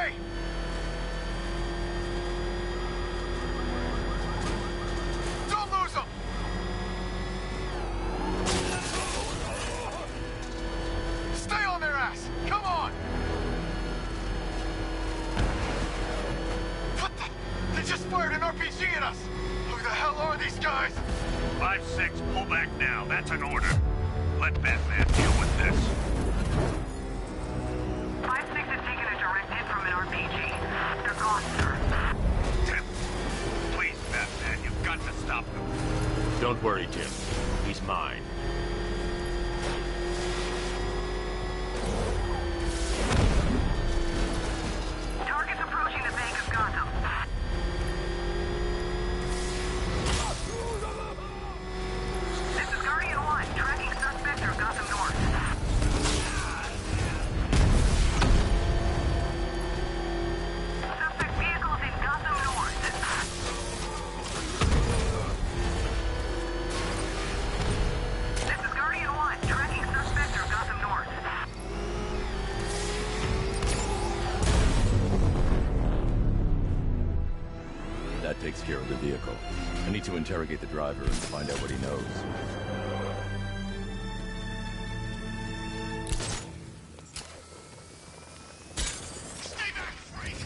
way! Don't lose them! Stay on their ass! Come on! What the? They just fired an RPG at us! Who the hell are these guys? 5-6, pull back now. That's an order. Let Batman deal with this. 5-6 has taken a direct hit from an RPG. They're gone, sir. Tim, please, Batman, you've got to stop them. Don't worry, Tim. He's mine. Target's approaching the Bank of Gotham. This is Guardian 1, tracking suspect through Gotham North. Suspect vehicles in Gotham North. This is Guardian 1, tracking suspect through Gotham North. That takes care of the vehicle. I need to interrogate the driver and find out what he knows. Stay back, freak!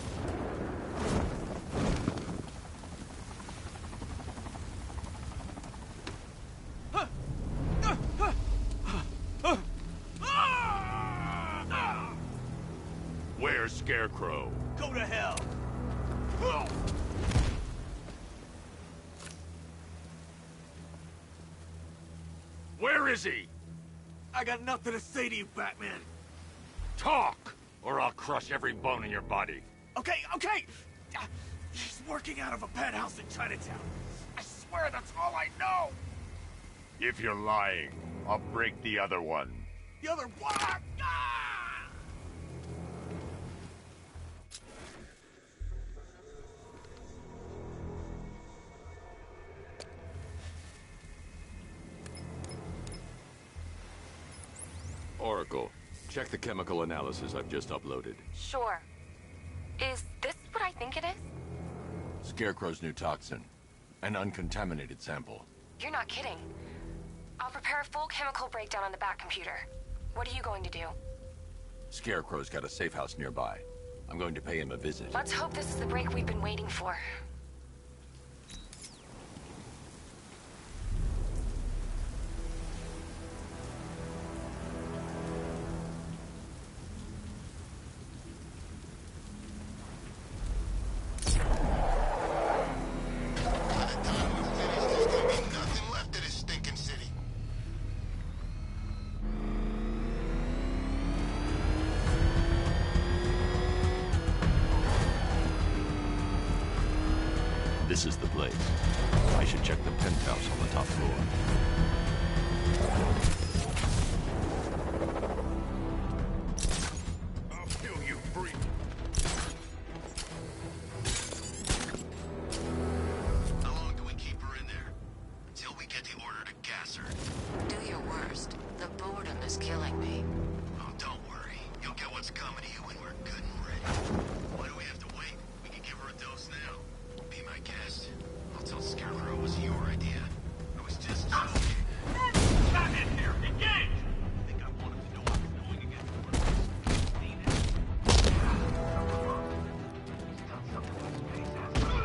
Where's Scarecrow? Go to hell! Where is he? I got nothing to say to you, Batman. Talk, or I'll crush every bone in your body. Okay. He's working out of a penthouse in Chinatown. I swear that's all I know. If you're lying, I'll break the other one. The other one. Ah! Oracle, check the chemical analysis I've just uploaded. Sure. Is this what I think it is? Scarecrow's new toxin. An uncontaminated sample. You're not kidding. I'll prepare a full chemical breakdown on the back computer. What are you going to do? Scarecrow's got a safe house nearby. I'm going to pay him a visit. Let's hope this is the break we've been waiting for. By the time we finish, there's gonna be nothing left of this stinking city. This is the place. I should check the penthouse on the top floor. I'll kill you, freak. How long do we keep her in there? Until we get the order to gas her. Do your worst. The boredom is killing me. Oh, don't worry. You'll get what's coming to you when we're good and ready. Why do we have to wait? We can give her a dose now. Be my guest. I'll tell Scarecrow it was your idea. I was just joking. Not in here. Engage! I think I want him to know I was going against the rules. Mean it. He's done something with his face, hasn't he?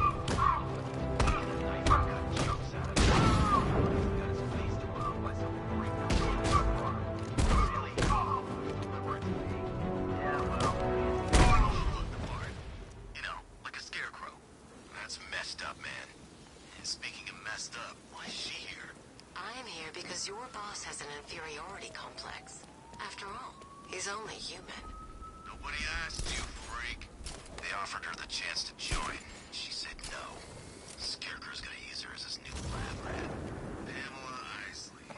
Knife got chunks out of it. He's got his face torn off by some freak. Really? Deliver it to me. Yeah, well, look the part. You know, like a scarecrow. That's messed up, man. And speaking of messed up, why is she here? I'm here because your boss has an inferiority complex. After all, he's only human. Nobody asked you, freak. They offered her the chance to join. She said no. Scarecrow's gonna use her as his new lab rat. Pamela Isley.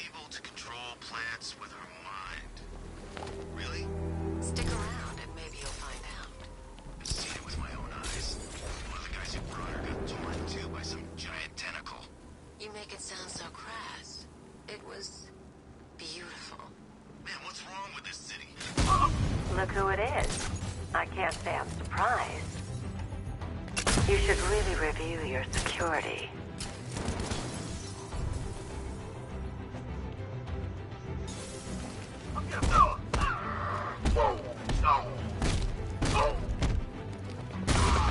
Able to control plants with her mind. Really? Stick around and maybe you'll find out. I've seen it with my own eyes. One of the guys who brought her got torn in two by some giant tentacle. You make it sound so crass. It was beautiful. Man, what's wrong with this city? Look who it is. I can't say I'm surprised. You should really review your security.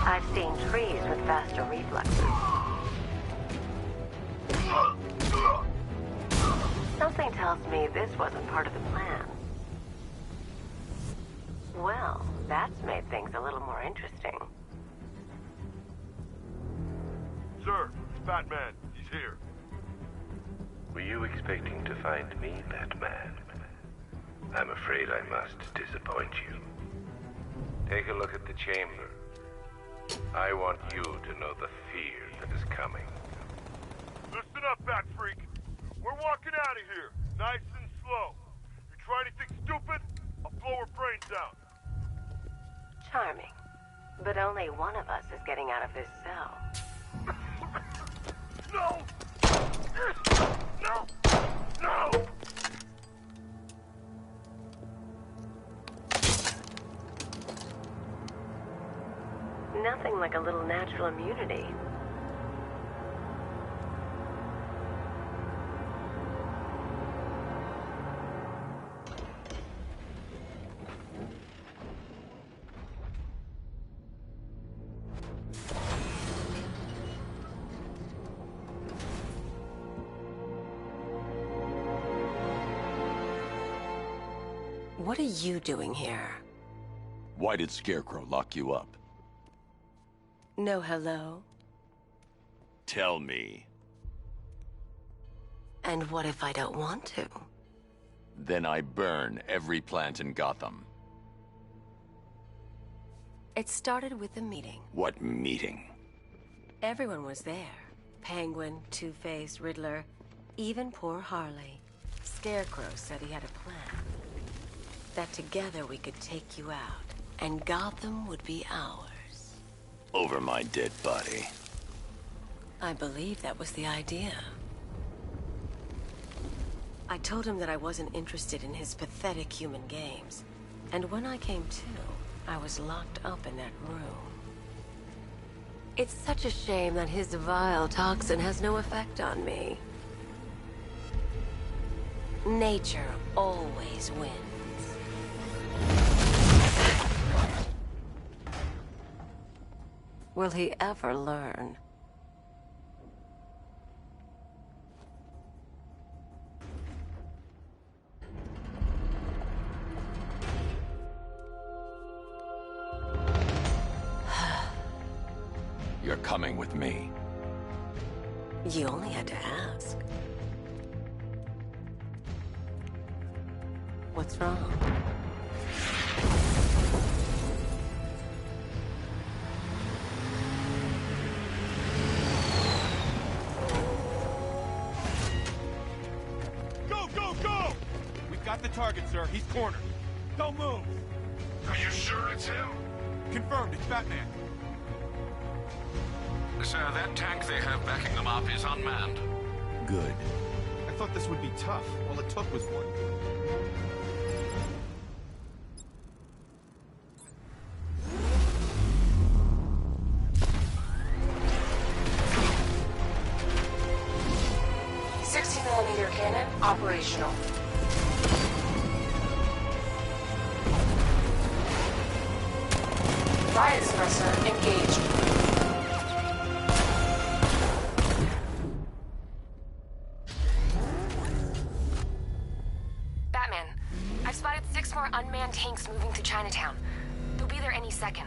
I've seen trees with faster reflexes. Something tells me this wasn't part of the plan. Well, that's made things a little more interesting. Sir, it's Batman. He's here. Were you expecting to find me, Batman? I'm afraid I must disappoint you. Take a look at the chamber. I want you to know the fear that is coming. Listen up, Bat Freak. We're walking out of here, nice and slow. You try anything stupid, I'll blow her brains out. Charming. But only one of us is getting out of this cell. No! No! No! Nothing like a little natural immunity. What are you doing here? Why did Scarecrow lock you up? No hello? Tell me. And what if I don't want to? Then I burn every plant in Gotham. It started with a meeting. What meeting? Everyone was there. Penguin, Two-Face, Riddler, even poor Harley. Scarecrow said he had a plan. That together we could take you out, and Gotham would be ours. Over my dead body. I believe that was the idea. I told him that I wasn't interested in his pathetic human games. And when I came to, I was locked up in that room. It's such a shame that his vile toxin has no effect on me. Nature always wins. Will he ever learn? You're coming with me. You only had to ask. What's wrong? Go, go, go! We've got the target, sir. He's cornered. Don't move. Are you sure it's him? Confirmed, it's Batman. Sir, that tank they have backing them up is unmanned. Good. I thought this would be tough. All it took was one. .60mm cannon operational. Riot suppressor engaged. Batman, I've spotted 6 more unmanned tanks moving to Chinatown. They'll be there any second.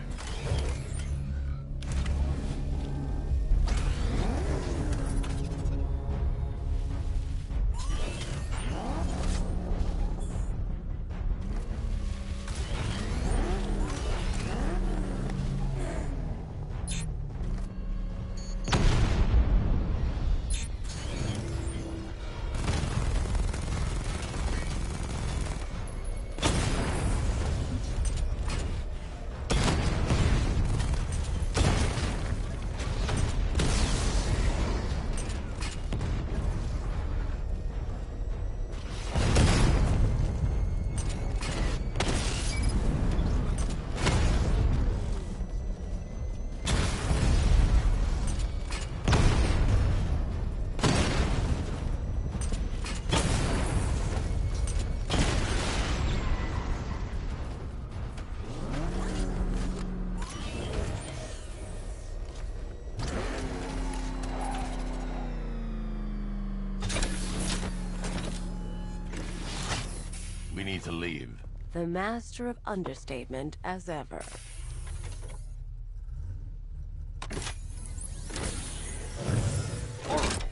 need to leave. The master of understatement as ever.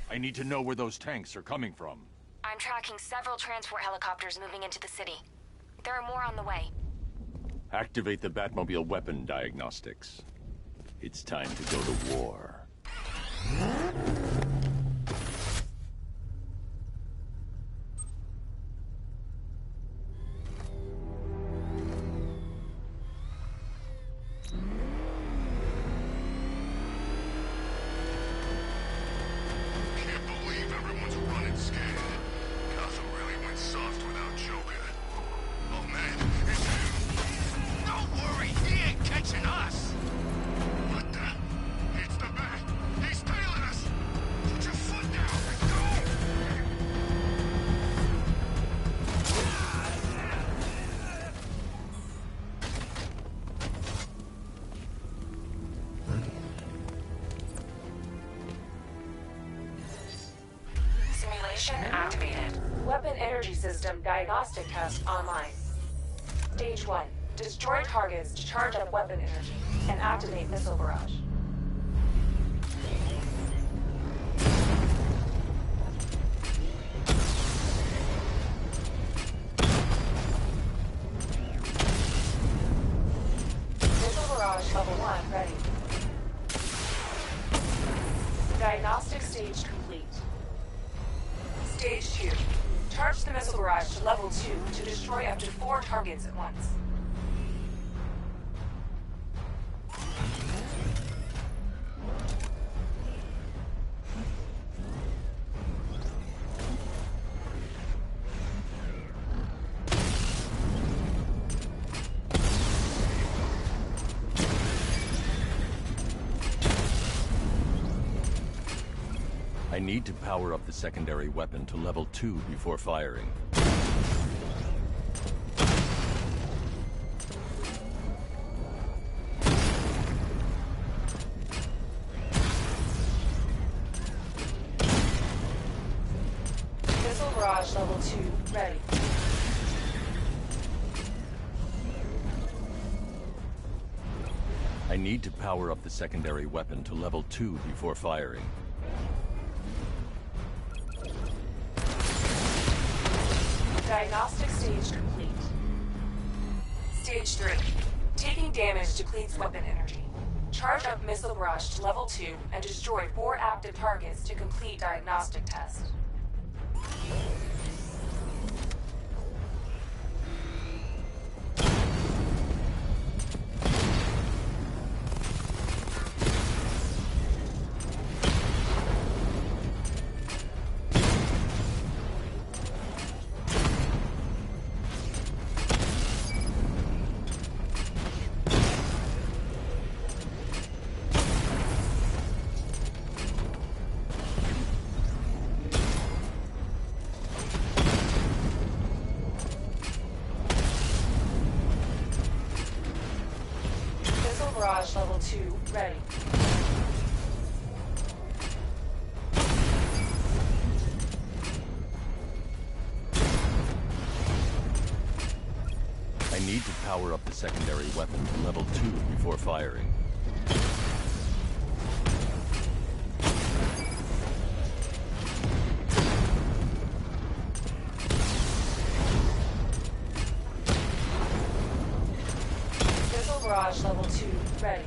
I need to know where those tanks are coming from. I'm tracking several transport helicopters moving into the city. There are more on the way. Activate the Batmobile weapon diagnostics. It's time to go to war. Activated. Weapon energy system diagnostic test online. Stage 1. Destroy targets to charge up weapon energy and activate missile barrage. Missile barrage level 1 ready. Diagnostic stage complete. Stage 2. Charge the missile barrage to level 2 to destroy up to 4 targets at once. I need to power up the secondary weapon to level 2 before firing. Missile barrage level 2 ready. I need to power up the secondary weapon to level 2 before firing. Diagnostic stage complete. Stage 3. Taking damage depletes weapon energy. Charge up missile barrage to level 2 and destroy 4 active targets to complete diagnostic test. Barrage level 2 ready. I need to power up the secondary weapon to level 2 before firing. Barrage level 2 ready.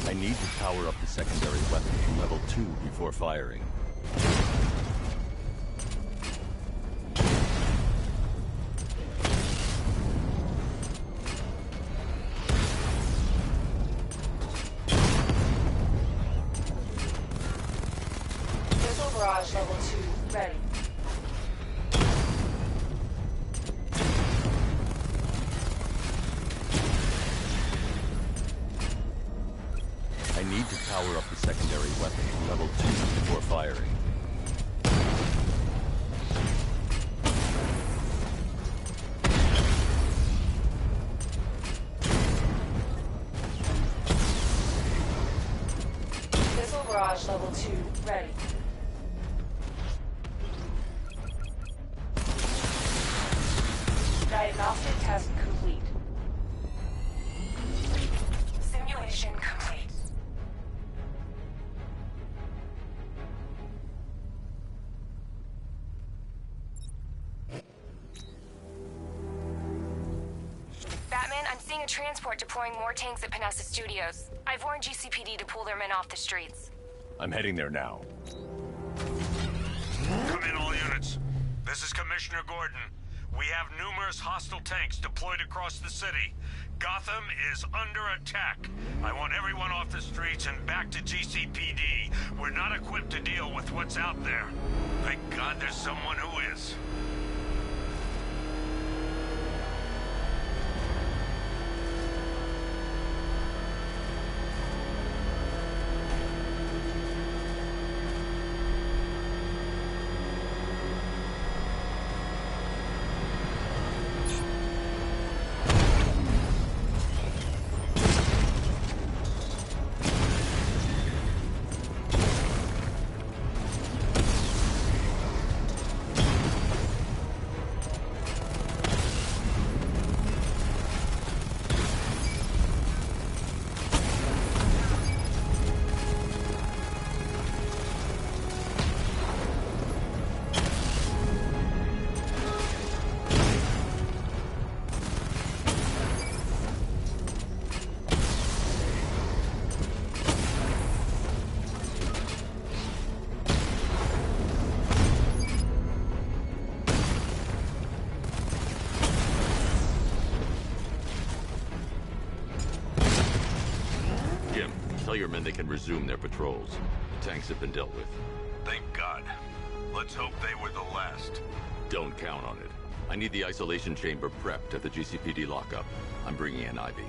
I need to power up the secondary weapon to level 2 before firing. Barrage level 2 ready. I need to power up the secondary weapon to level 2 before firing. level 2 ready. Diagnostic test complete. Simulation complete. Batman, I'm seeing a transport deploying more tanks at Panessa Studios. I've warned GCPD to pull their men off the streets. I'm heading there now. Come in, all units. This is Commissioner Gordon. We have numerous hostile tanks deployed across the city. Gotham is under attack. I want everyone off the streets and back to GCPD. We're not equipped to deal with what's out there. Thank God there's someone who is. Tell your men they can resume their patrols. The tanks have been dealt with. Thank God. Let's hope they were the last. Don't count on it. I need the isolation chamber prepped at the GCPD lockup. I'm bringing in Ivy.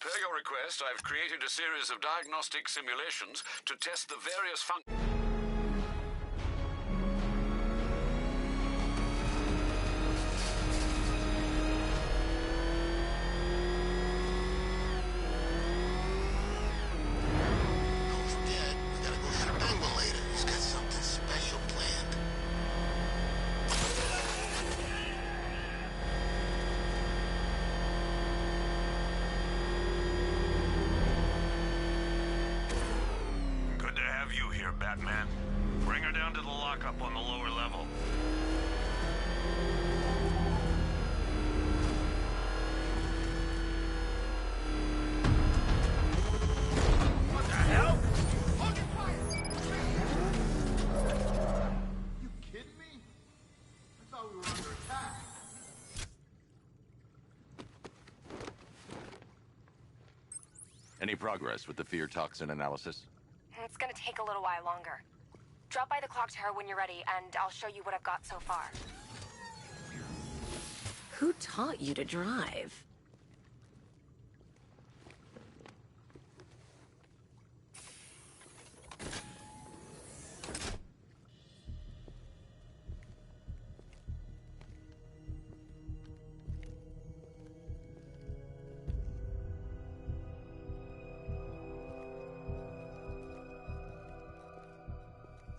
Per your request, I've created a series of diagnostic simulations to test the various functions. Batman. Bring her down to the lockup on the lower level. What the hell? Hold your fire! You kidding me? I thought we were under attack. Any progress with the fear toxin analysis? It's gonna take a little while longer. Drop by the clock tower when you're ready, and I'll show you what I've got so far. Who taught you to drive?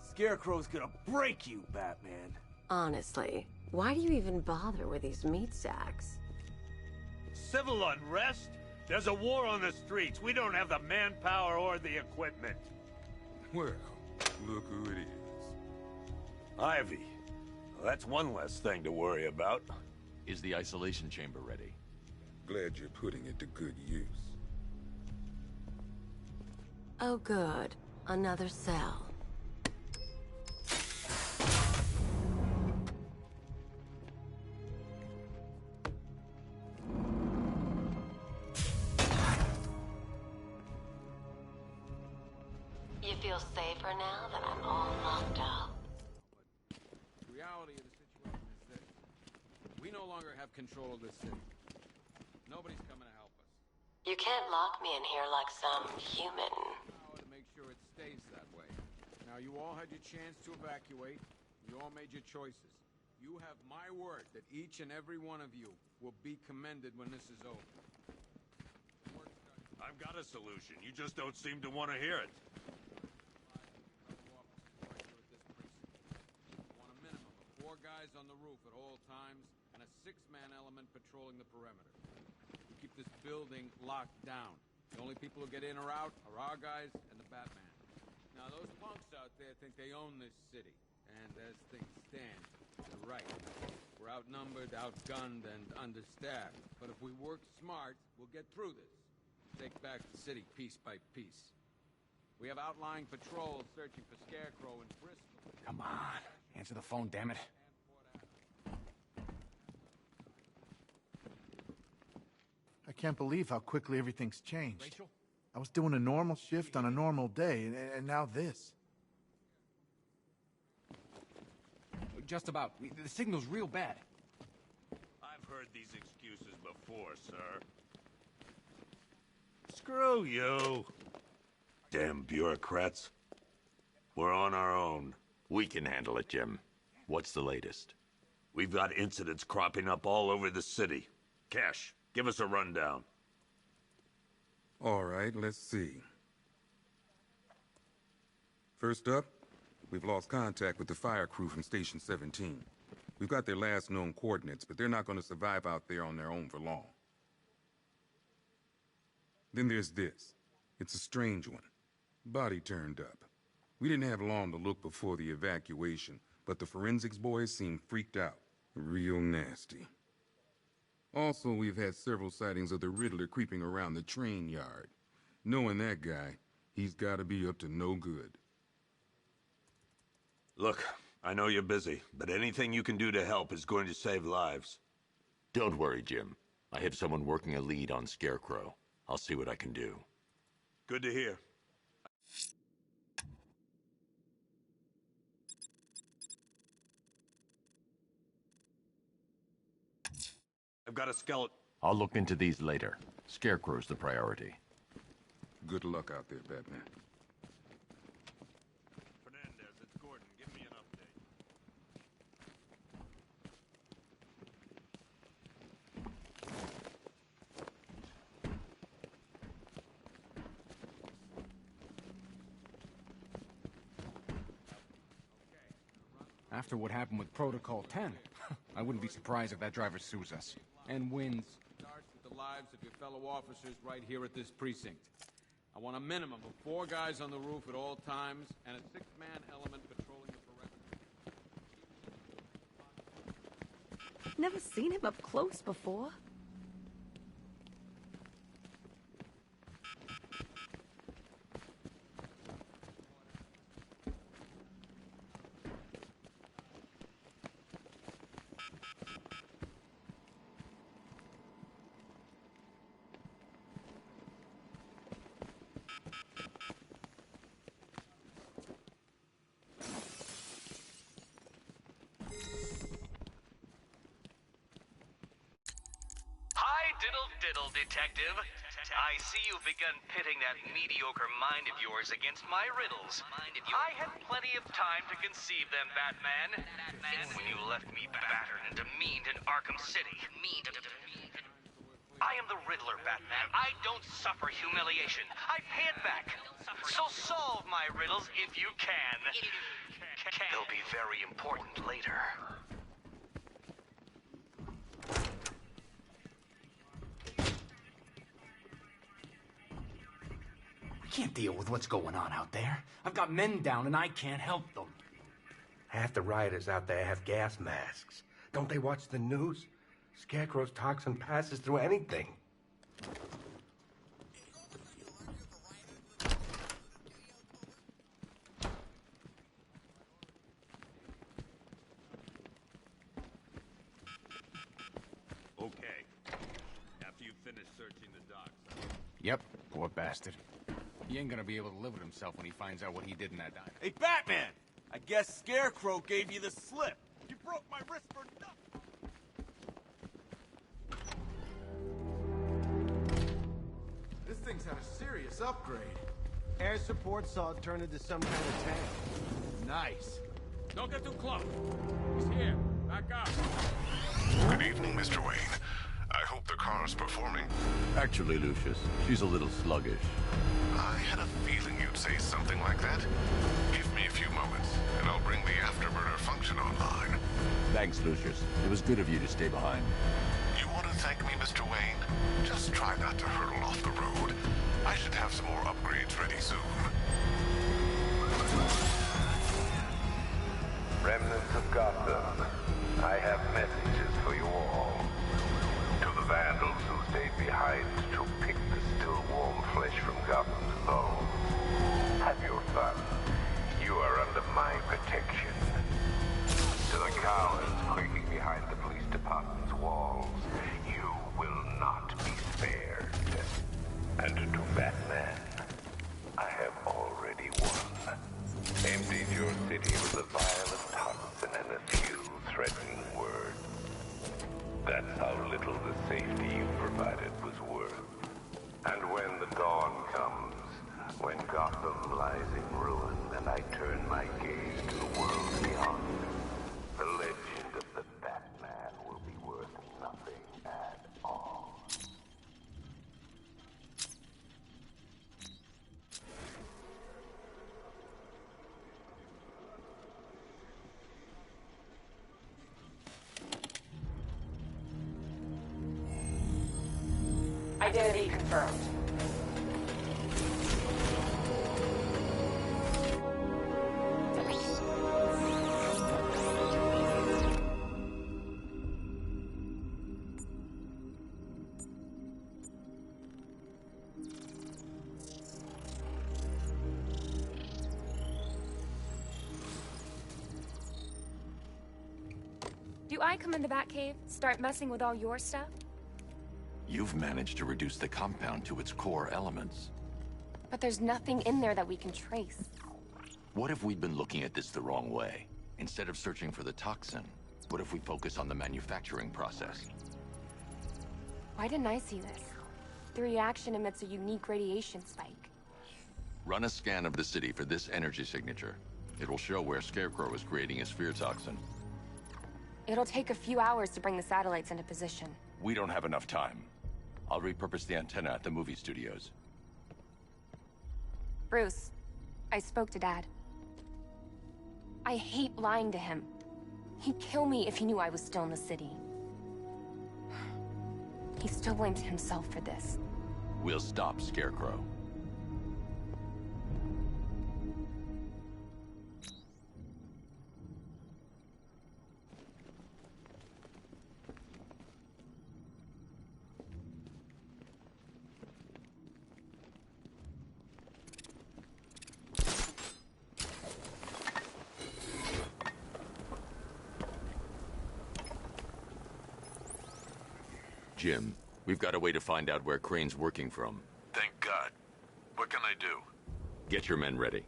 Scarecrow's gonna break you, Batman. Honestly, why do you even bother with these meat sacks? Civil unrest? There's a war on the streets. We don't have the manpower or the equipment. Well, look who it is. Ivy. Well, that's one less thing to worry about. Is the isolation chamber ready? Glad you're putting it to good use. Oh good. Another cell. You feel safer now that I'm all locked up? The reality of the situation is this. We no longer have control of this city. Nobody's coming to help us. You can't lock me in here like some human. Power to make sure it stays that way. Now, you all had your chance to evacuate. You all made your choices. You have my word that each and every one of you will be commended when this is over. I've got a solution. You just don't seem to want to hear it. Want a minimum of 4 guys on the roof at all times and a 6-man element patrolling the perimeter. We keep this building locked down. The only people who get in or out are our guys and the Batman. Now, those punks out there think they own this city. And as things stand, they're right. We're outnumbered, outgunned, and understaffed. But if we work smart, we'll get through this. Take back the city piece by piece. We have outlying patrols searching for Scarecrow in Bristol. Come on. Answer the phone, damn it. I can't believe how quickly everything's changed. Rachel? I was doing a normal shift on a normal day, and now this. Just about. The signal's real bad. I've heard these excuses before, sir. Screw you. Damn bureaucrats. We're on our own. We can handle it, Jim. What's the latest? We've got incidents cropping up all over the city. Cash, give us a rundown. All right, let's see. First up, we've lost contact with the fire crew from Station 17. We've got their last known coordinates, but they're not going to survive out there on their own for long. Then there's this. It's a strange one. Body turned up. We didn't have long to look before the evacuation, but the forensics boys seemed freaked out. Real nasty. Also, we've had several sightings of the Riddler creeping around the train yard. Knowing that guy, he's got to be up to no good. Look, I know you're busy, but anything you can do to help is going to save lives. Don't worry, Jim. I have someone working a lead on Scarecrow. I'll see what I can do. Good to hear. I've got a skeleton. I'll look into these later. Scarecrow's the priority. Good luck out there, Batman. Fernandez, it's Gordon. Give me an update. After what happened with Protocol 10, I wouldn't be surprised if that driver sues us. And wins. Starts with the lives of your fellow officers right here at this precinct. I want a minimum of 4 guys on the roof at all times and a 6-man element patrolling the perimeter. Never seen him up close before. Diddle, detective. I see you've begun pitting that mediocre mind of yours against my riddles. I had plenty of time to conceive them, Batman. When you left me battered and demeaned in Arkham City. I am the Riddler, Batman. I don't suffer humiliation. I pay it back. So solve my riddles if you can. They'll be very important later. I can't deal with what's going on out there. I've got men down and I can't help them. Half the rioters out there have gas masks. Don't they watch the news? Scarecrow's toxin passes through anything. Okay. After you finish searching the docks. Yep, poor bastard. He ain't gonna be able to live with himself when he finds out what he did in that diner. Hey, Batman! I guess Scarecrow gave you the slip. You broke my wrist for nothing. This thing's had a serious upgrade. Air support saw it turn into some kind of tank. Nice. Don't get too close. He's here. Back up. Good evening, Mr. Wayne. I hope The car's performing. Actually, Lucius, she's a little sluggish. I had a feeling you'd say something like that. Give me a few moments, and I'll bring the afterburner function online. Thanks, Lucius. It was good of you to stay behind. You want to thank me, Mr. Wayne? Just try not to hurtle off the road. I should have some more upgrades ready soon. Remnants of Gotham, I have messages for you all. To the vandals who stayed behind to pick the still warm flesh from Gotham's bones. Have your fun. You are under my protection. To the cowards quaking behind the police department's walls, you will not be spared. And to Batman, I have already won. Emptied your city with a violent toxin and a few threatening words. That's how little the safety you provided was worth. And when the dawn comes, when Gotham lies in ruin and I turn my gaze to the world beyond, the legend of the Batman will be worth nothing at all. Identity confirmed. Do I come in the Batcave, start messing with all your stuff? You've managed to reduce the compound to its core elements. But there's nothing in there that we can trace. What if we've been looking at this the wrong way? Instead of searching for the toxin, what if we focus on the manufacturing process? Why didn't I see this? The reaction emits a unique radiation spike. Run a scan of the city for this energy signature. It will show where Scarecrow is creating his fear toxin. It'll take a few hours to bring the satellites into position. We don't have enough time. I'll repurpose the antenna at the movie studios. Bruce, I spoke to Dad. I hate lying to him. He'd kill me if he knew I was still in the city. He still blames himself for this. We'll stop Scarecrow. Jim, we've got a way to find out where Crane's working from. Thank God. What can I do? Get your men ready.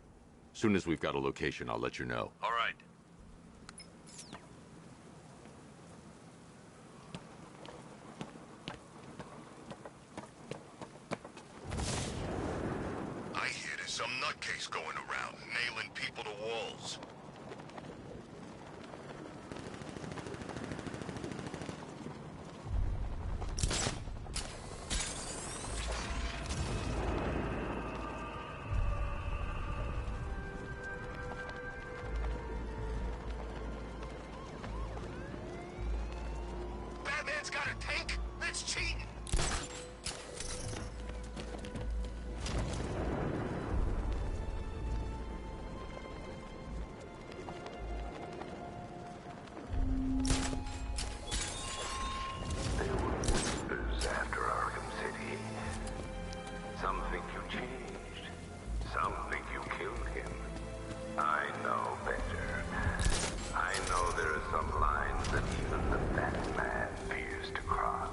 Soon as we've got a location, I'll let you know. All right. I hear there's some nutcase going around, nailing people to walls. Batman's got a tank? That's cheating! There were whispers after Arkham City. Some think you changed. Some think you killed him. I know better. I know there are some lines that even the Batman fears to cross.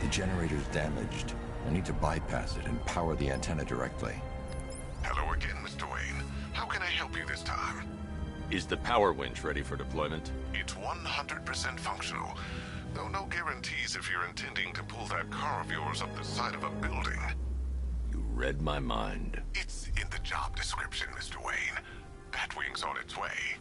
The generator's damaged. I need to bypass it and power the antenna directly. Hello again, Mr. Wayne. How can I help you this time? Is the power winch ready for deployment? It's 100% functional, though no guarantees if you're intending to pull that car of yours up the side of a building. You read my mind. It's in the job description, Mr. Wayne. Batwing's on its way.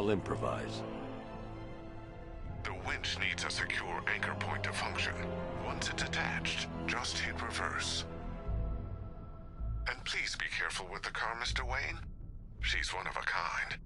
I'll improvise. The winch needs a secure anchor point to function. Once it's attached, just hit reverse. And please be careful with the car, Mr. Wayne. She's one of a kind.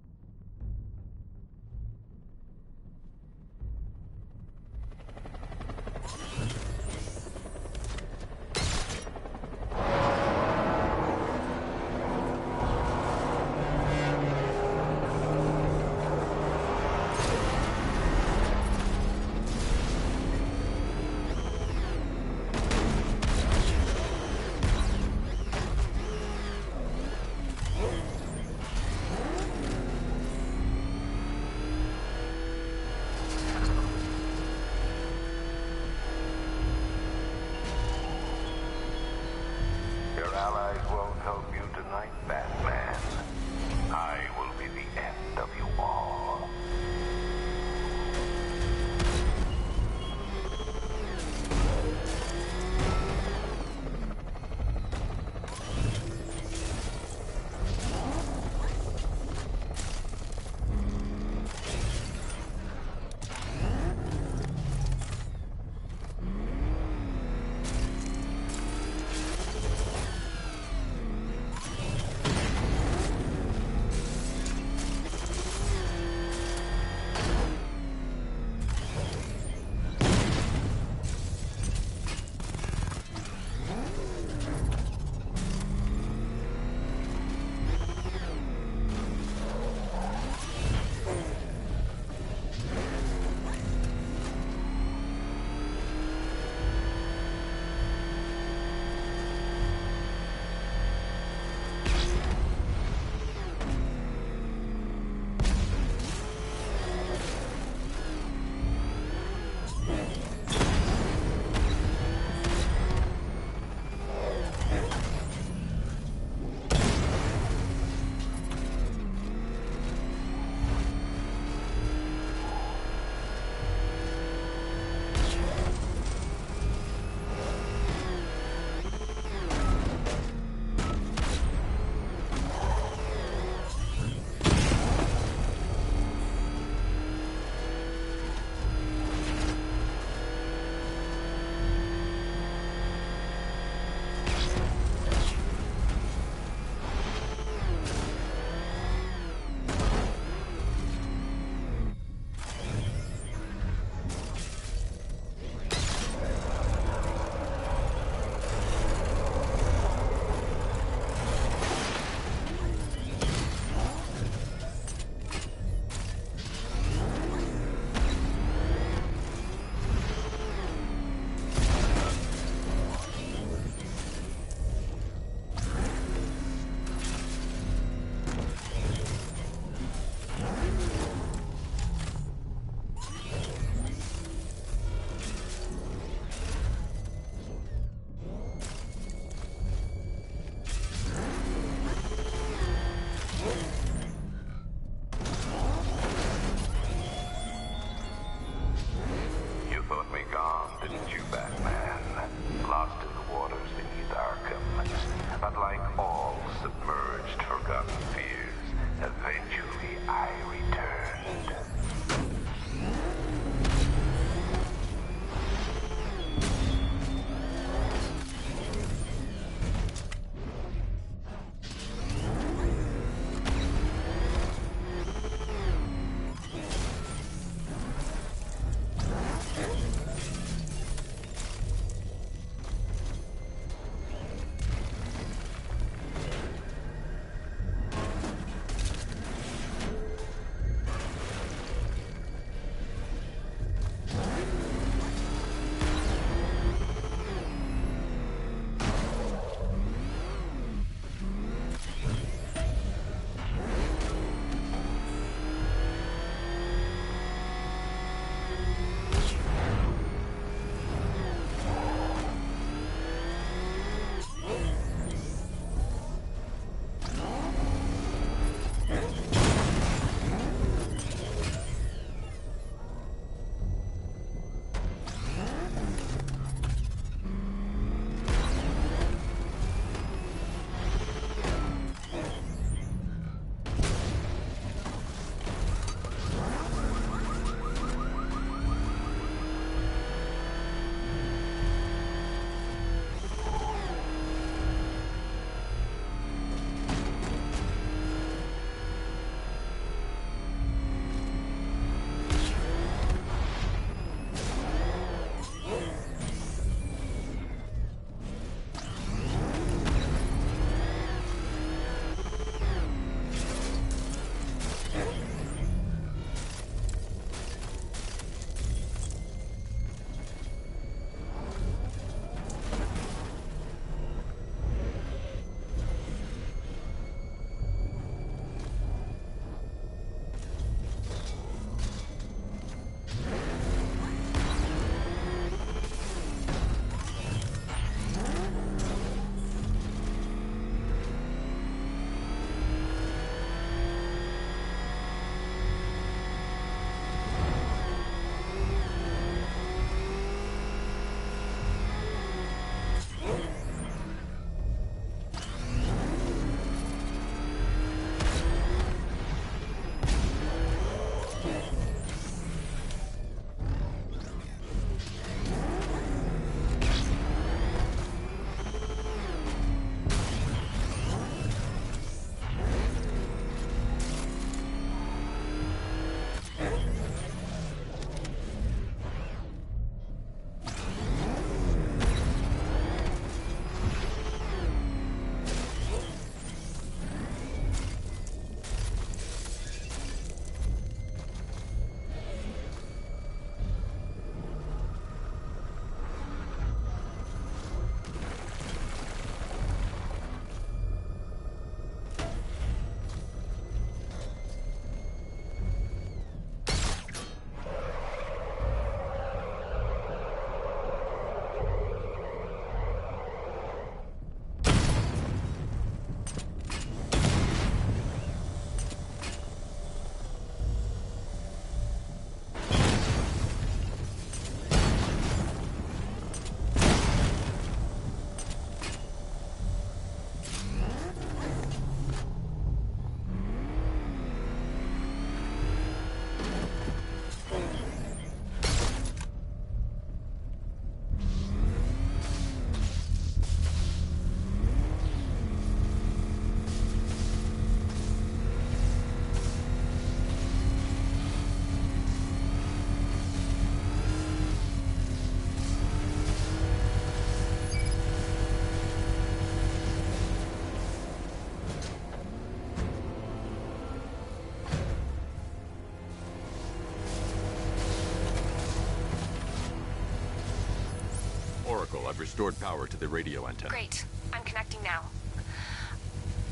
restored power to the radio antenna. Great. I'm connecting now.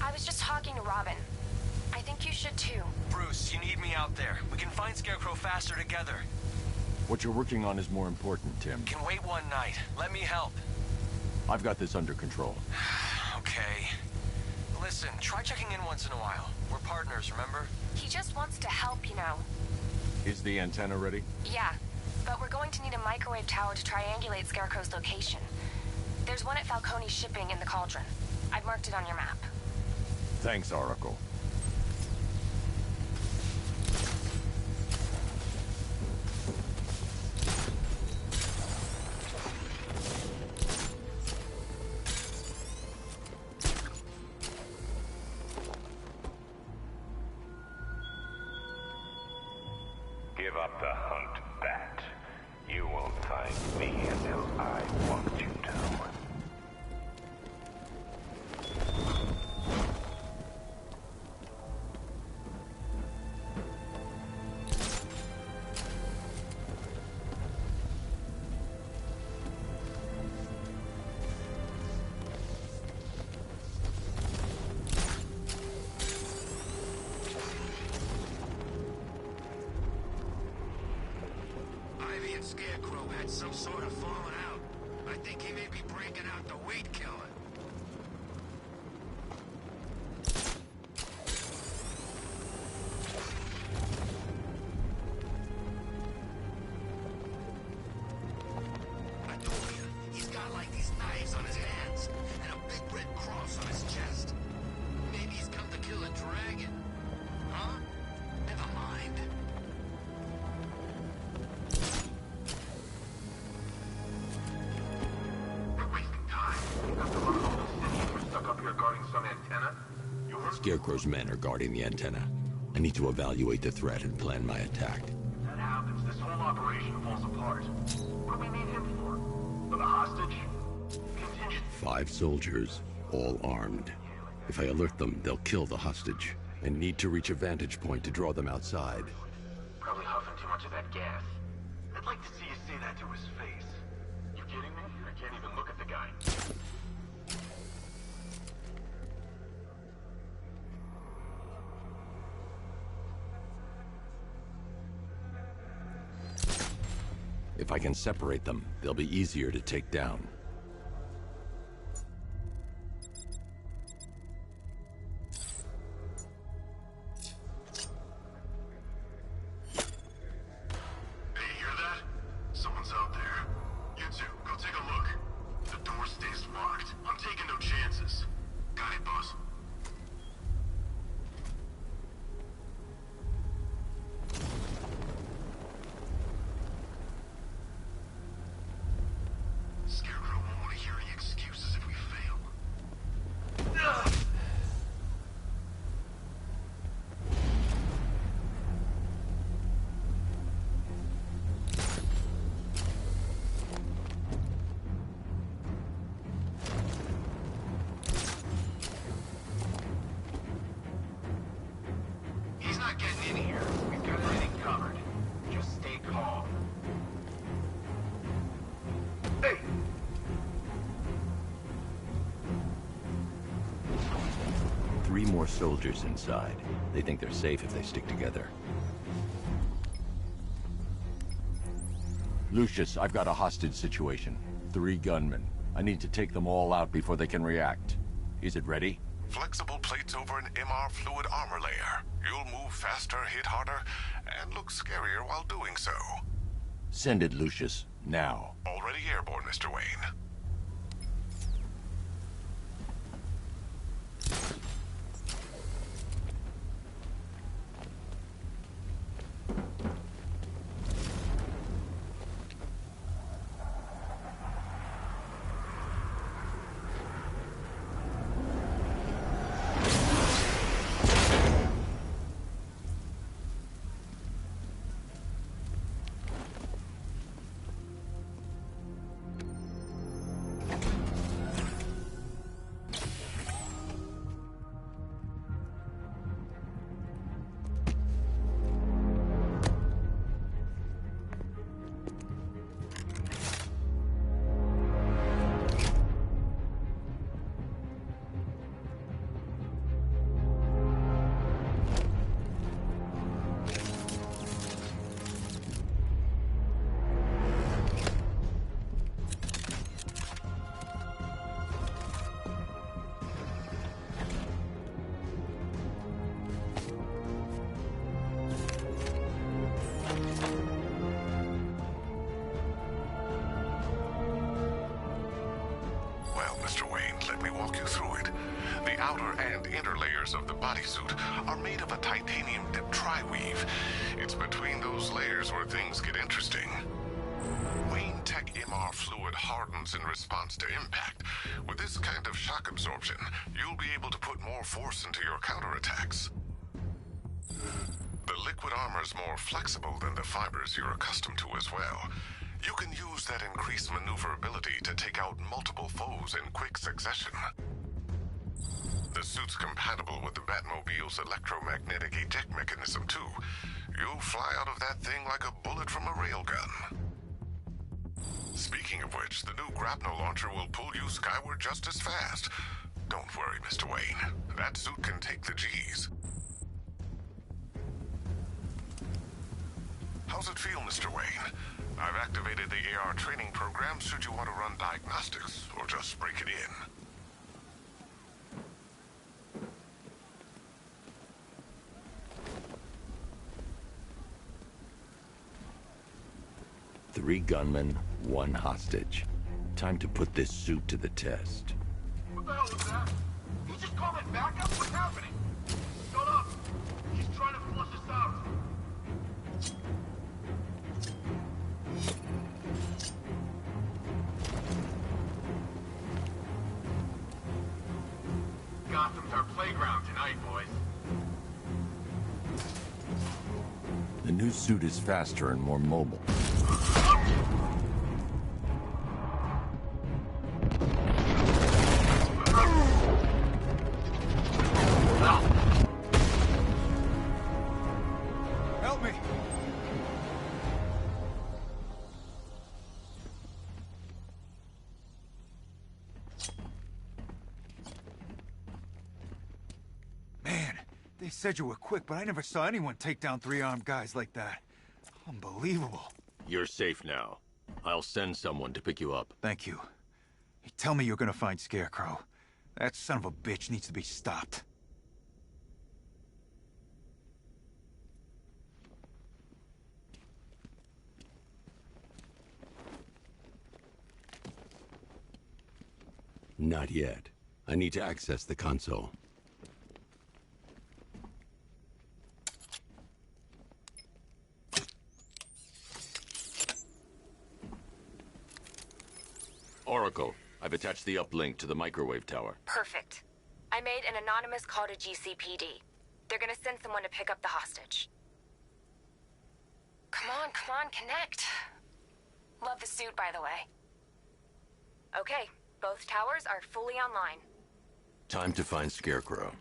I was just talking to Robin. I think you should too. Bruce, you need me out there. We can find Scarecrow faster together. What you're working on is more important, Tim. Can wait one night. Let me help. I've got this under control. Okay. Listen, try checking in once in a while. We're partners, remember? He just wants to help, you know. Is the antenna ready? Yeah, but we're going to need a microwave tower to triangulate Scarecrow's location. There's one at Falcone Shipping in the Cauldron. I've marked it on your map. Thanks, Oracle. Give up the hunt, Bat. You won't find me until I want you to. Ivy and Scarecrow had some sort of falling out. I think he may be breaking out the weed killer. I told you, he's got like these knives on his hands and a big red cross on his chest. Maybe he's come to kill a dragon. Huh? Never mind. Scarecrow's men are guarding the antenna. I need to evaluate the threat and plan my attack. That happens, this whole operation falls apart. What do we need him for? For the hostage? Contingent. 5 soldiers, all armed. If I alert them, they'll kill the hostage. I need to reach a vantage point to draw them outside. Probably huffing too much of that gas. I'd like to see you say that to his face. You kidding me? I can't even look at the guy. If I can separate them, they'll be easier to take down. Hey, you hear that? Someone's out there. You two, go take a look. The door stays locked. I'm taking no chances. Got it, boss. Scarecrow won't want to hear any excuses if we fail. He's not getting in here. We've got everything covered. Just stay calm. Hey! 3 more soldiers inside. They think they're safe if they stick together. Lucius, I've got a hostage situation. 3 gunmen. I need to take them all out before they can react. Is it ready? Flexible plates over an MR fluid armor layer. You'll move faster, hit harder, and look scarier while doing so. Send it, Lucius. Now. Already airborne, Mr. Wayne. walk you through it. The outer and inner layers of the bodysuit are made of a titanium-dipped tri-weave. It's between those layers where things get interesting. Wayne Tech MR fluid hardens in response to impact. With this kind of shock absorption, you'll be able to put more force into your counterattacks. The liquid armor's more flexible than the fibers you're accustomed to as well. You can use that increased maneuverability to take out multiple foes in quick succession. The suit's compatible with the Batmobile's electromagnetic eject mechanism, too. You'll fly out of that thing like a bullet from a railgun. Speaking of which, the new grapnel launcher will pull you skyward just as fast. Don't worry, Mr. Wayne. That suit can take the G's. How's it feel, Mr. Wayne? I've activated the AR training program should you want to run diagnostics, or just break it in. Three gunmen, one hostage. Time to put this suit to the test. What the hell was that? He just called it backup? What's happening? Shut up! He's trying to flush us out. Gotham's our playground tonight, boys. The new suit is faster and more mobile. Help me! Man, they said you were quick, but I never saw anyone take down three armed guys like that. Unbelievable. You're safe now. I'll send someone to pick you up. Thank you. Hey, tell me you're gonna find Scarecrow. That son of a bitch needs to be stopped. Not yet. I need to access the console. Oracle, I've attached the uplink to the microwave tower. Perfect. I made an anonymous call to GCPD. They're gonna send someone to pick up the hostage. Come on, connect. Love the suit, by the way. Okay, both towers are fully online. Time to find Scarecrow.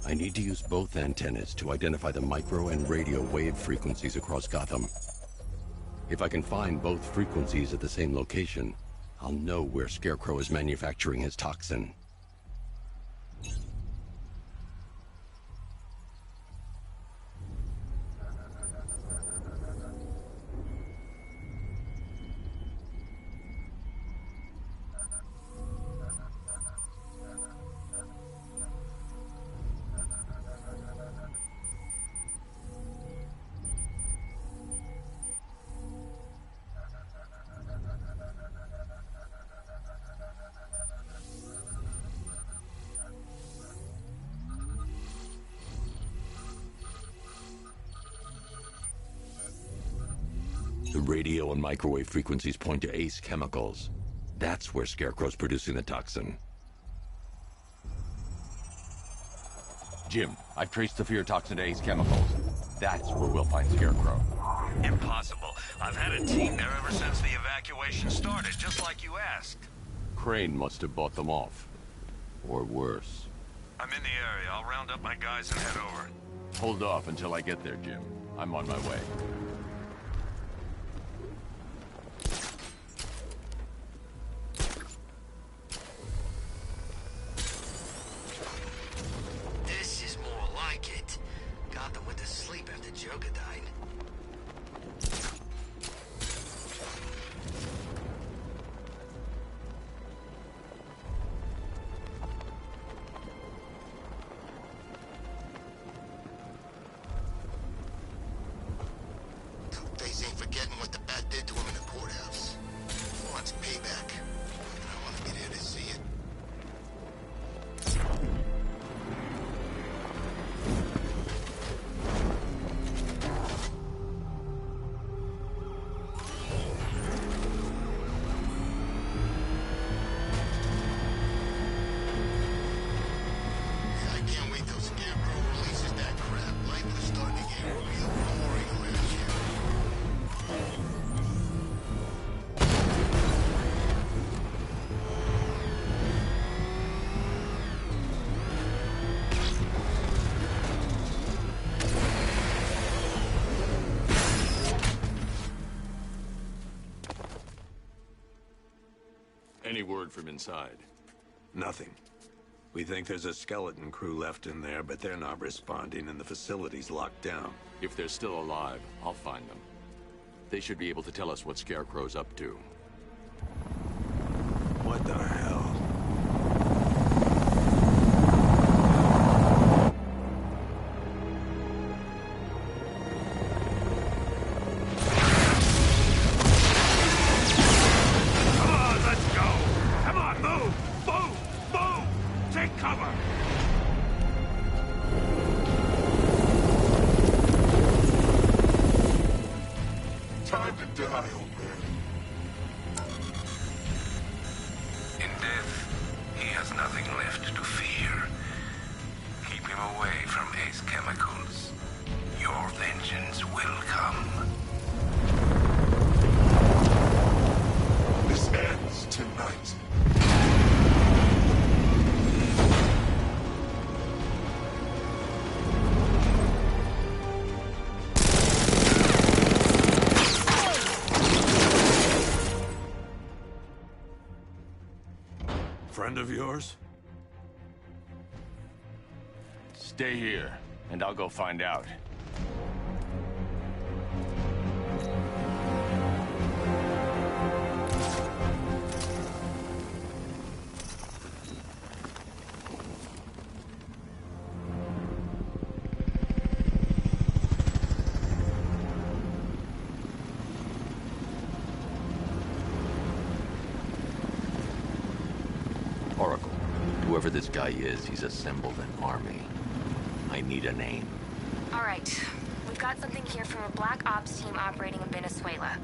I need to use both antennas to identify the micro and radio wave frequencies across Gotham. If I can find both frequencies at the same location, I'll know where Scarecrow is manufacturing his toxin. The radio and microwave frequencies point to Ace Chemicals. That's where Scarecrow's producing the toxin. Jim, I've traced the fear toxin to Ace Chemicals. That's where we'll find Scarecrow. Impossible. I've had a team there ever since the evacuation started, just like you asked. Crane must have bought them off. Or worse. I'm in the area. I'll round up my guys and head over. Hold off until I get there, Jim. I'm on my way. This is more like it. Gotham went to sleep after Joker died. Any word from inside? Nothing. We think there's a skeleton crew left in there, but they're not responding and the facility's locked down. If they're still alive, I'll find them. They should be able to tell us what Scarecrow's up to. What the hell? Friend of yours? Stay here, and I'll go find out. Oracle, whoever this guy is, he's assembled an army. I need a name. All right. We've got something here from a Black Ops team operating in Venezuela.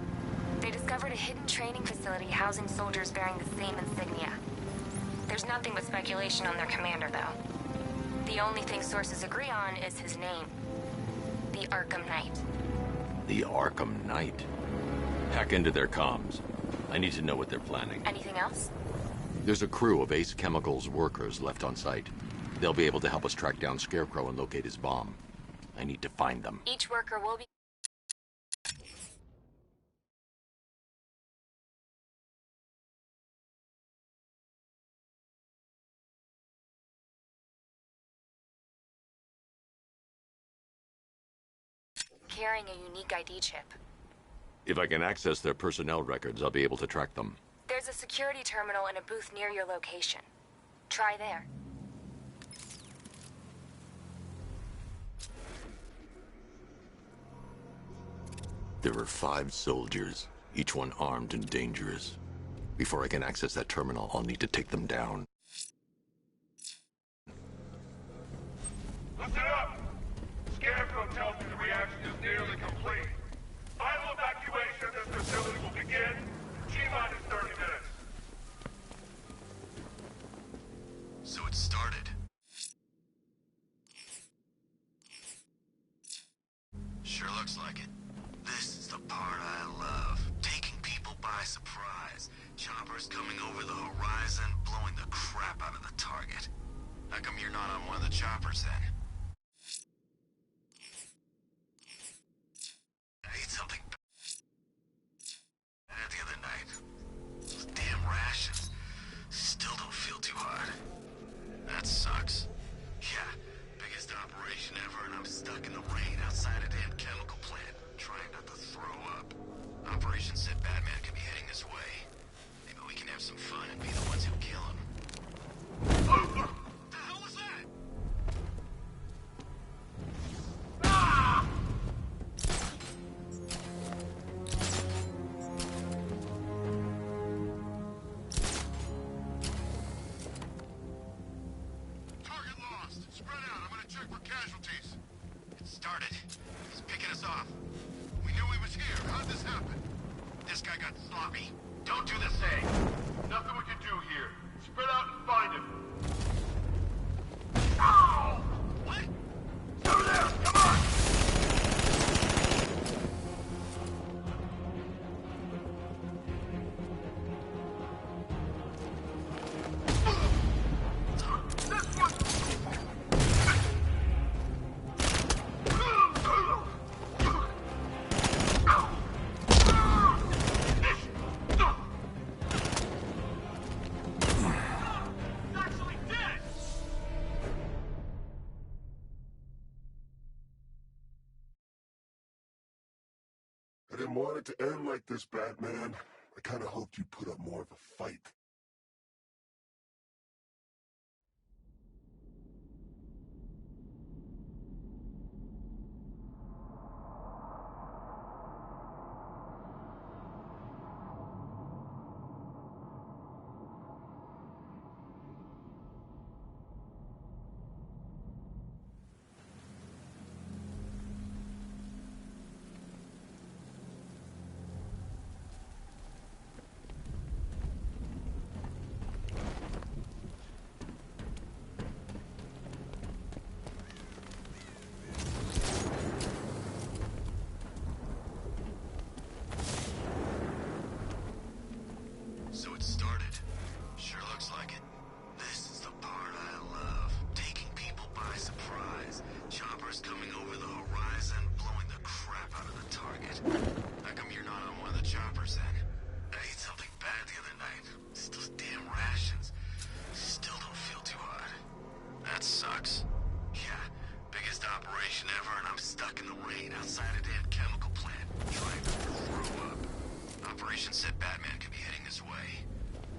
They discovered a hidden training facility housing soldiers bearing the same insignia. There's nothing but speculation on their commander, though. The only thing sources agree on is his name. The Arkham Knight. The Arkham Knight? Hack into their comms. I need to know what they're planning. Anything else? There's a crew of Ace Chemicals workers left on site. They'll be able to help us track down Scarecrow and locate his bomb. I need to find them. Each worker will be... carrying a unique ID chip. If I can access their personnel records, I'll be able to track them. There's a security terminal in a booth near your location. Try there. There are 5 soldiers, each one armed and dangerous. Before I can access that terminal, I'll need to take them down. Listen up! Scarecrow tells me the reaction is nearly complete. Final evacuation of this facility will begin in T-minus 30 minutes. So it started. Sure looks like it. This is the part I love. Taking people by surprise. Choppers coming over the horizon, blowing the crap out of the target. How come you're not on one of the choppers then? I ate something bad the other night. Those damn rations. Still don't feel too hot. That sucks. Yeah, biggest operation ever, and I'm stuck in the rain outside a damn chemical plant, trying not to throw up. Operation said Batman could be heading this way. Maybe we can have some fun and be the ones who kill him. What the hell was that? Ah! Target lost. Spread out. I'm gonna check for casualties. It started. He's picking us off. We knew he was here. How'd this happen? This guy got sloppy. Don't do the same. Nothing we can do here. Spread out and find him. Ow! What? Over there! Come on! This one! didn't want it to end like this, Batman. I kind of hoped you'd put up more of a fight. So it started. Sure looks like it. This is the part I love. Taking people by surprise. Choppers coming over the horizon, blowing the crap out of the target. How come you're not on one of the choppers then? I ate something bad the other night. It's those damn rations. Still don't feel too hot. That sucks. Yeah, biggest operation ever and I'm stuck in the rain outside a damn chemical plant. Trying to throw up. Operation said Batman could be heading this way.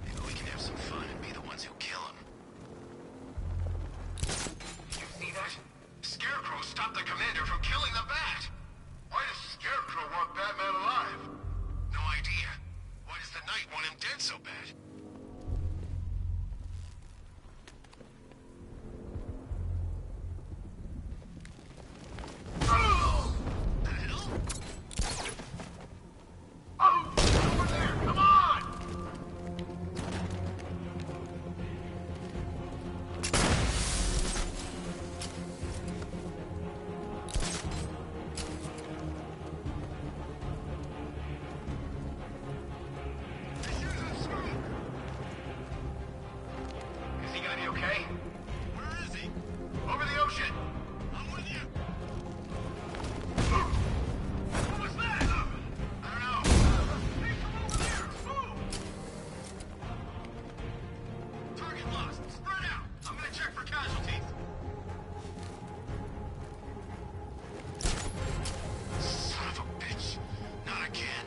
Maybe we can have some fun and be the ones who kill him. You see that? Scarecrow stopped the commander from killing the Bat! Why does Scarecrow want Batman alive? No idea. Why does the Knight want him dead so bad? The hell? Oh! Over there! Come on! Is he gonna be okay? Where is he? Over the ocean! I'm with you! What was that? I don't know. Hey, from over there! Move! Target lost. Spread out. I'm gonna check for casualties. Son of a bitch. Not again.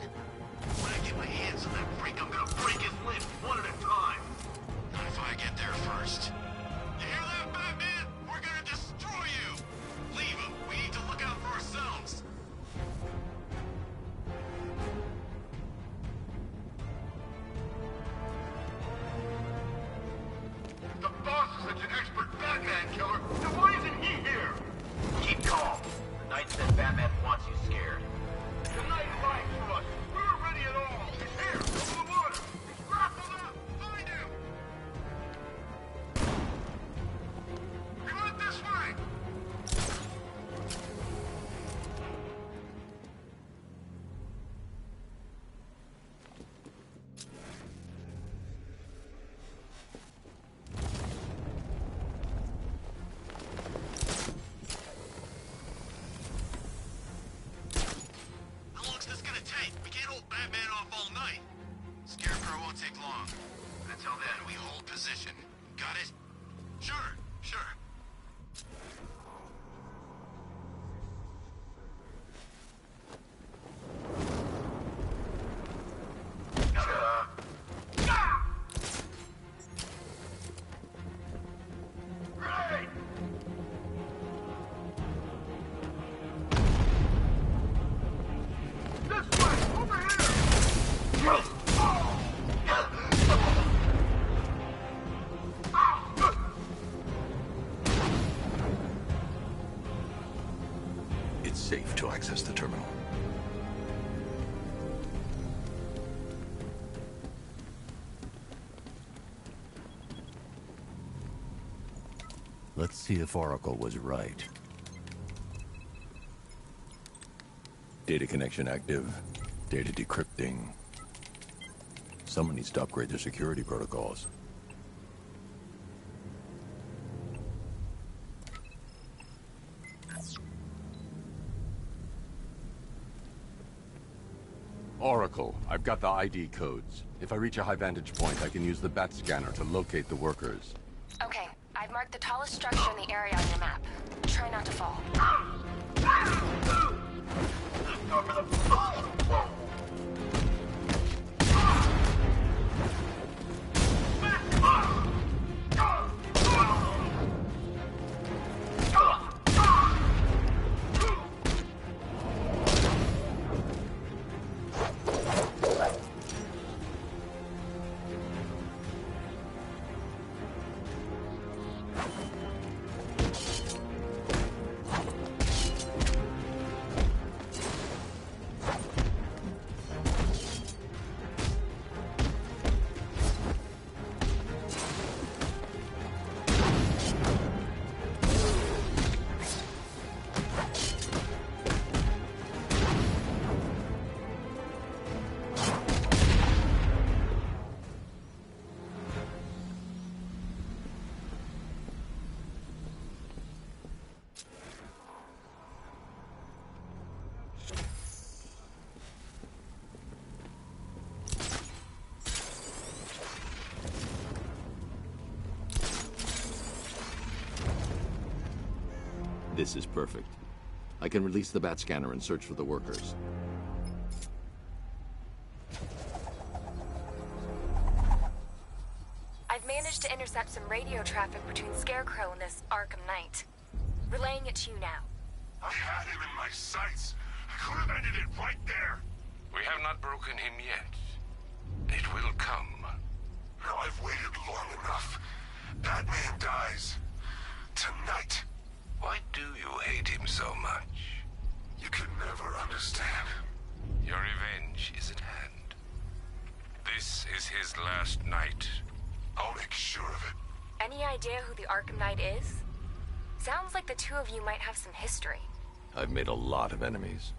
When I get my hands on that freak, I'm gonna break his limbs one at a time. Not if I get there first. You hear that, Batman? We're gonna destroy you! Leave him. We need to look out for ourselves. The boss is such an expert Batman killer, then why isn't he here? Keep calm. The Knight said Batman wants you scared. The Knight lied to us. We weren't ready at all. He's here, over the water. He's grappled up. Find him. Come on this way. How long's this gonna take? We can't hold Batman off all night. Scarecrow won't take long. But until then, we hold position. Got it? Sure, sure. Right! This way! Over here! It's safe to access the terminal. Let's see if Oracle was right. Data connection active. Data decrypting. Someone needs to upgrade their security protocols. Oracle, I've got the ID codes. If I reach a high vantage point, I can use the bat scanner to locate the workers. Okay, I've marked the tallest structure in the area on your map. Try not to fall. Go for the This is perfect. I can release the bat scanner and search for the workers. I've managed to intercept some radio traffic between Scarecrow and this Arkham Knight. Relaying it to you now. I had him in my sights. I could have ended it right there. We have not broken him yet. It will come. Now I've waited long enough. Batman dies. Tonight. Why do you hate him so much? You can never understand. Your revenge is at hand. This is his last night. I'll make sure of it. Any idea who the Arkham Knight is? Sounds like the two of you might have some history. I've made a lot of enemies.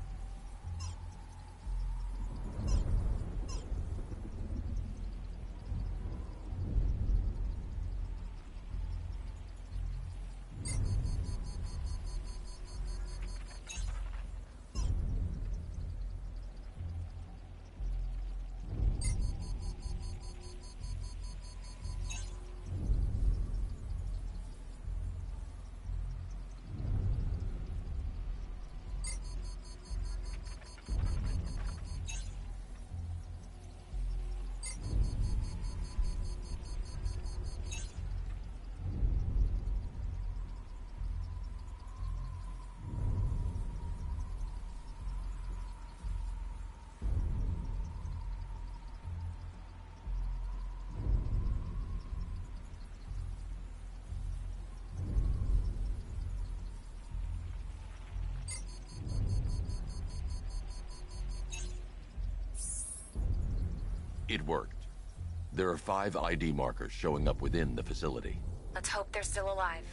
It worked. There are 5 ID markers showing up within the facility. Let's hope they're still alive.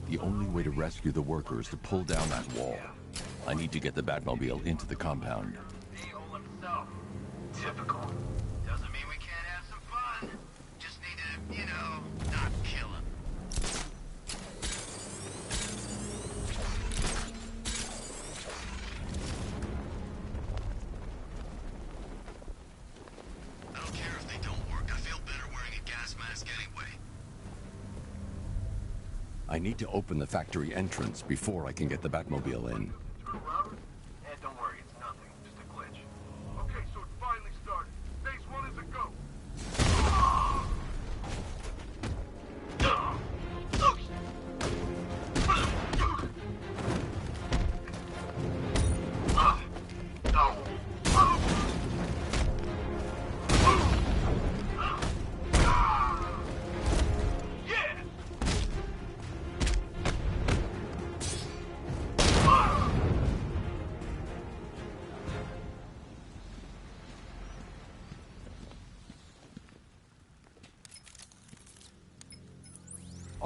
The only way to rescue the workers is to pull down that wall. I need to get the Batmobile into the compound. Typical. Doesn't mean we can't have some fun. Just need to, not kill him. I don't care if they don't work. I feel better wearing a gas mask anyway. I need to open the factory entrance before I can get the Batmobile in. Don't worry, it's nothing. Just a glitch. Okay, so it finally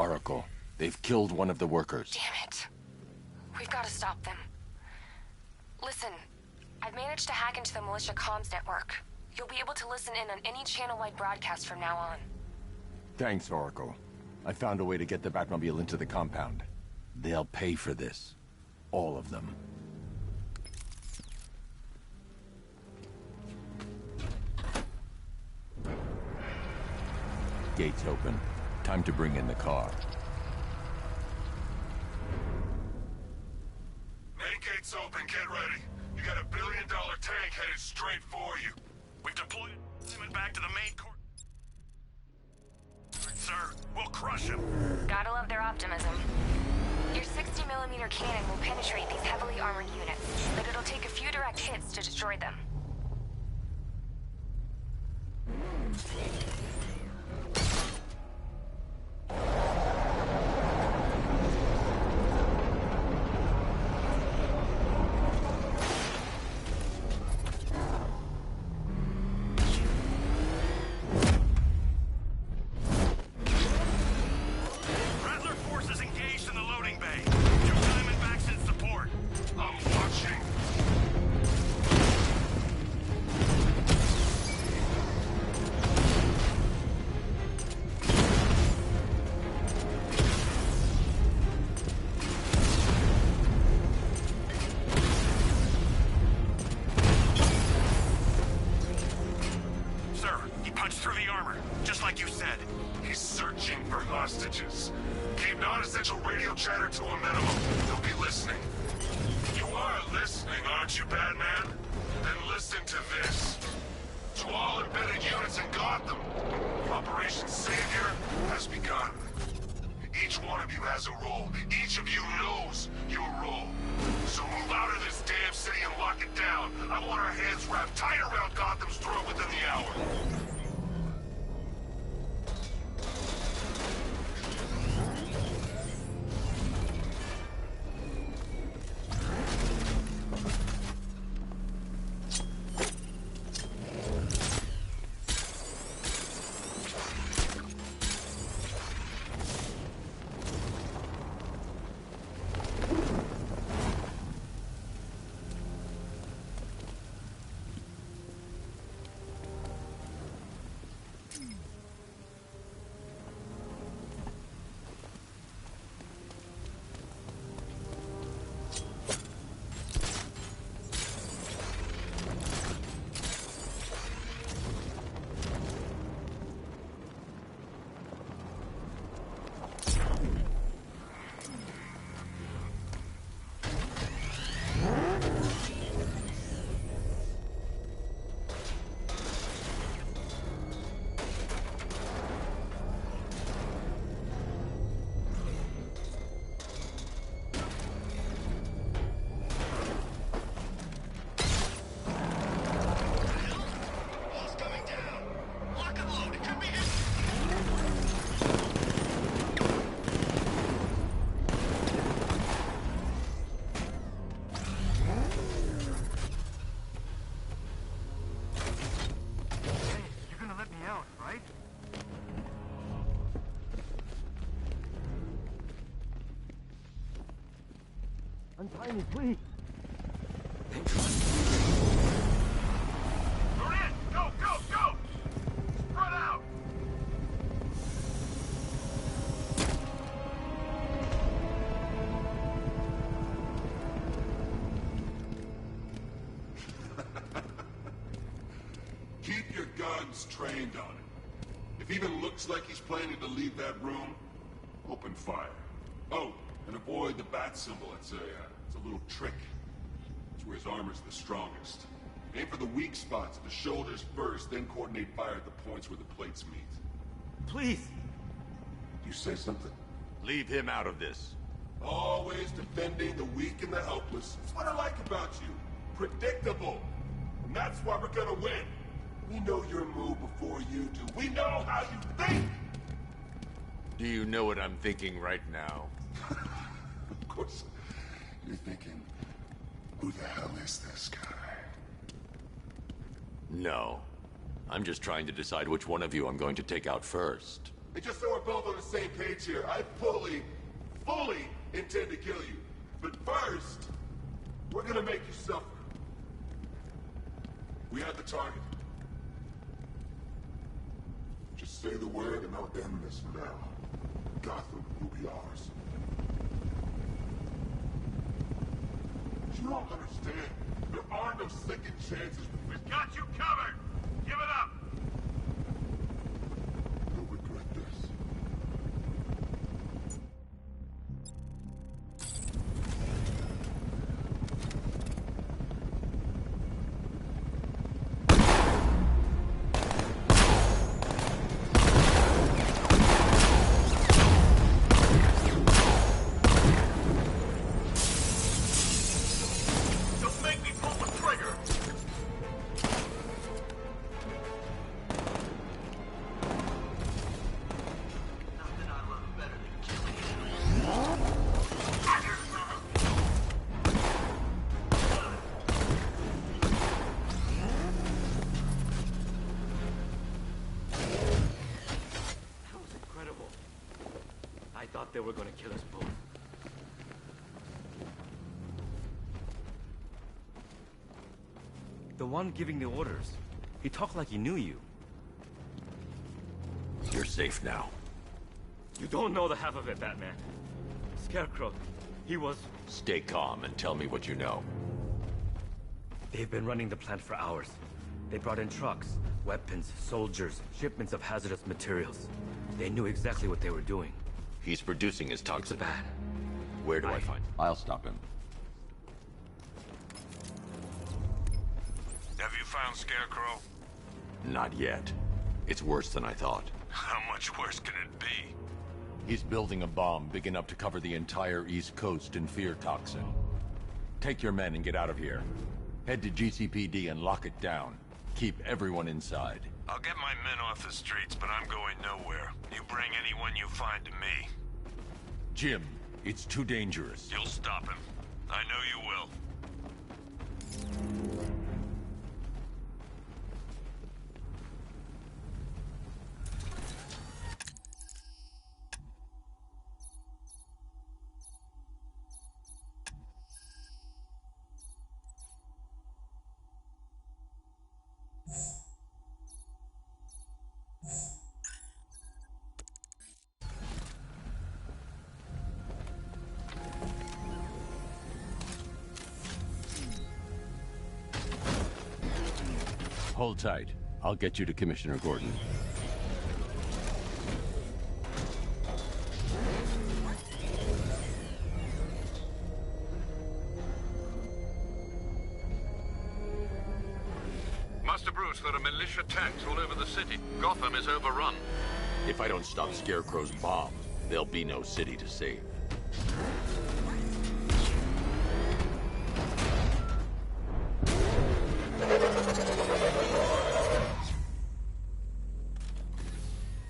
Oracle, they've killed one of the workers. Damn it. We've got to stop them. Listen, I've managed to hack into the militia comms network. You'll be able to listen in on any channel-wide broadcast from now on. Thanks, Oracle. I found a way to get the Batmobile into the compound. They'll pay for this. All of them. Gates open. Time to bring in the car. Main gate's open, get ready. You got $1 billion tank headed straight for you. We've deployed him back to the main core. Sir, we'll crush him. Gotta love their optimism. Your 60mm cannon will penetrate these heavily armored units, but it'll take a few direct hits to destroy them. Rattler forces engaged in the loading bay. Two Diamondbacks in support. I'm watching. Sir, he punched through the armor, just like you said. He's searching for hostages. Keep non-essential radio chatter to a minimum. He'll be listening. You are listening, aren't you, Batman? Then listen to this. To all embedded units in Gotham, Operation Savior has begun. Each one of you has a role. Each of you knows your role. So move out of this damn city and lock it down. I want our hands wrapped tight around Gotham's throat within the hour. Untie me, please. You're in! Go, go, go! Spread out! Keep your guns trained on him. If he even looks like he's planning to leave that room, open fire. Oh, and avoid the bat symbol. It's a little trick. It's where his armor's the strongest. Aim for the weak spots at the shoulders first, then coordinate fire at the points where the plates meet. Please. You say something? Leave him out of this. Always defending the weak and the helpless. That's what I like about you. Predictable. And that's why we're gonna win. We know your move before you do. We know how you think! Do you know what I'm thinking right now? Of course. You're thinking, who the hell is this guy? No. I'm just trying to decide which one of you I'm going to take out first. And just so we're both on the same page here, I fully intend to kill you. But first, we're gonna make you suffer. We have the target. Just say the word and I'll end this now. Gotham will be ours. You don't understand. There are no second chances. We've got you covered! Give it up! You'll regret this. They were gonna kill us both. The one giving the orders. He talked like he knew you. You're safe now. You don't know the half of it, Batman. Scarecrow, he was... Stay calm and tell me what you know. They've been running the plant for hours. They brought in trucks, weapons, soldiers, shipments of hazardous materials. They knew exactly what they were doing. He's producing his toxin. It's bad. Where do I find him? I'll stop him. Have you found Scarecrow? Not yet. It's worse than I thought. How much worse can it be? He's building a bomb big enough to cover the entire East Coast in fear toxin. Take your men and get out of here. Head to GCPD and lock it down. Keep everyone inside. I'll get my men off the streets, but I'm going nowhere. You bring anyone you find to me. Jim, it's too dangerous. You'll stop him. I know you will. Hold tight. I'll get you to Commissioner Gordon. Master Bruce, there are militia tanks all over the city. Gotham is overrun. If I don't stop Scarecrow's bomb, there'll be no city to save.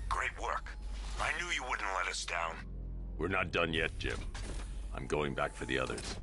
Great work. I knew you wouldn't let us down. We're not done yet, Jim. I'm going back for the others.